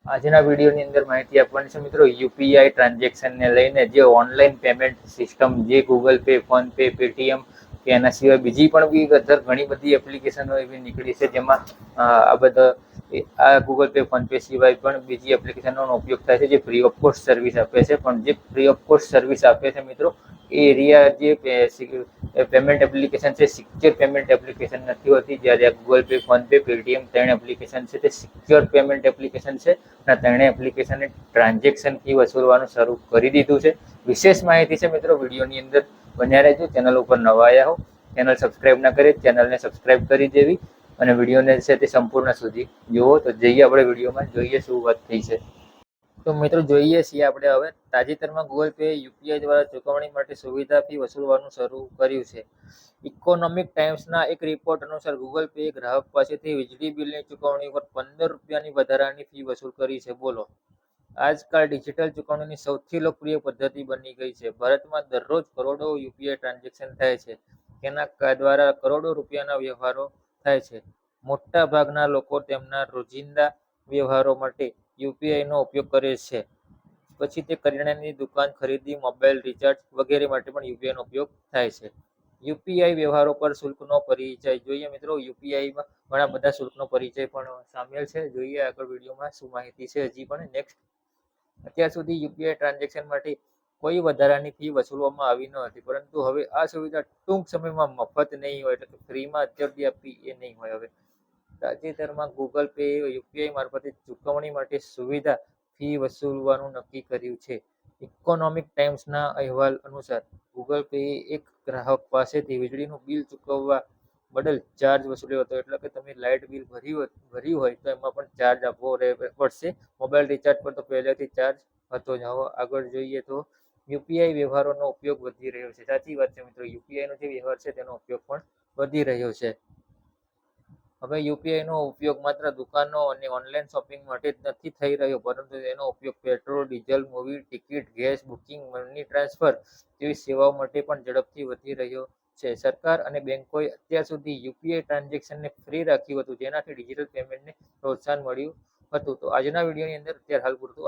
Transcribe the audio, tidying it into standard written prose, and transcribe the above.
આજના વિડીયોની અંદર માહિતી આપવાની છે મિત્રો, યુપીઆઈ ટ્રાન્ઝેક્શનને લઈને જે ઓનલાઈન પેમેન્ટ સિસ્ટમ જે Google pay, phone pay, Paytm કે એના સિવાય બીજી પણ ઘણી બધી એપ્લિકેશનો એવી નીકળી છે જેમાં આ ગૂગલ પે, ફોન પે સિવાય પણ બીજી એપ્લિકેશનોનો ઉપયોગ થાય છે જે ફ્રી ઓફ કોસ્ટ સર્વિસ આપે છે. પણ જે ફ્રી ઓફ કોસ્ટ સર્વિસ આપે છે મિત્રો, એ એરિયા જે પેમેન્ટ એપ્લિકેશન છે સિક્યોર પેમેન્ટ એપ્લિકેશન નથી હોતી. જ્યારે Google pay, phone pay, Paytm ત્રણ એપ્લિકેશન છે તે સિક્યોર પેમેન્ટ એપ્લિકેશન છે. ત્રણે એપ્લિકેશને ટ્રાન્ઝેક્શન ફી વસૂલવાનું શરૂ કરી દીધું છે. વિશેષ માહિતી છે મિત્રો, વિડીયોની અંદર બન્યા રહેજો. ચેનલ ઉપર નવા આવ્યા હો, ચેનલ સબસ્ક્રાઇબ ના કરી ચેનલને સબસ્ક્રાઇબ કરી દેવી અને વિડીયોને છે તે સંપૂર્ણ સુધી જુઓ. તો જઈએ આપણે વિડીયોમાં, જોઈએ શું વાત થઈ છે. તો મિત્રો જોઈએ છીએ આપણે હવે. તાજેતરમાં ગૂગલ પે યુપીઆઈ દ્વારા ચૂકવણી માટે સુવિધા ફી વસૂલવાનું શરૂ કર્યું છે. ઇકોનોમિક ટાઈમ્સના એક રિપોર્ટ અનુસાર ગૂગલ પે ગ્રાહક પાસેથી વીજળી બિલની ચૂકવણી પર 15 રૂપિયાની વધારાની ફી વસૂલ કરી છે. બોલો, આજકાલ ડિજિટલ ચૂકવણીની સૌથી લોકપ્રિય પદ્ધતિ બની ગઈ છે. ભારતમાં દરરોજ કરોડો યુપીઆઈ ટ્રાન્ઝેક્શન થાય છે. તેના દ્વારા કરોડો રૂપિયાના વ્યવહારો થાય છે. મોટા ભાગના લોકો તેમના રોજિંદા વ્યવહારો માટે યુપીઆઈનો ઉપયોગ કરે છે. પછી તે કરિયાણાની દુકાન, ખરીદી, મોબાઈલ રિચાર્જ વગેરે માટે પણ યુપીઆઈનો ઉપયોગ થાય છે. યુપીઆઈ વ્યવહારો પર શુલ્કનો પરિચય જોઈએ મિત્રો. યુપીઆઈમાં ઘણા બધા શુલ્કનો પરિચય પણ સામેલ છે. જોઈએ આગળ વિડીયોમાં શું માહિતી છે. હજી પણ નેક્સ્ટ, અત્યાર સુધી યુપીઆઈ ટ્રાન્ઝેક્શન માટે કોઈ વધારાની ફી વસૂલવામાં આવી ન હતી, પરંતુ હવે આ સુવિધા ટૂંક સમયમાં મફત નહીં હોય, એટલે કે ફ્રીમાં અત્યાર સુધી આપી એ નહીં હોય. હવે તાજેતરમાં ગૂગલ પે યુપીઆઈ મારફતે ચૂકવણી માટે સુવિધા ફી વસૂલવાનું નક્કી કર્યું છે. ઇકોનોમિક ટાઈમ્સના અહેવાલ અનુસાર ગૂગલ પે એક ગ્રાહક પાસેથી વીજળીનું બિલ ચૂકવવા બદલ ચાર્જ વસૂલ્યો હતો. એટલે કે તમે લાઇટ બિલ ભર્યું હોય તો એમાં પણ ચાર્જ આપવો પડશે. મોબાઈલ રિચાર્જ પર તો પહેલેથી ચાર્જ હતો જ. હવે આગળ જોઈએ તો યુપીઆઈ વ્યવહારોનો ઉપયોગ વધી રહ્યો છે. સાચી વાત છે મિત્રો, યુપીઆઈનો જે વ્યવહાર છે તેનો ઉપયોગ પણ વધી રહ્યો છે. હવે યુપીઆઈનો ઉપયોગ માત્ર દુકાનો અને ઓનલાઈન શોપિંગ માટે જ નથી થઈ રહ્યો, પરંતુ તેનો ઉપયોગ petrol, diesel, movie ticket, gas booking, money transfer જેવી સેવાઓ માટે પણ ઝડપથી વધી રહ્યો છે. સરકાર અને બેંકોએ અત્યાર સુધી યુપીઆઈ ટ્રાન્ઝેક્શનને ફ્રી રાખ્યું હતું, જેનાથી ડિજિટલ પેમેન્ટને પ્રોત્સાહન મળ્યું હતું. તો આજના વિડીયોની અંદર અત્યારે હાલ પૂરતું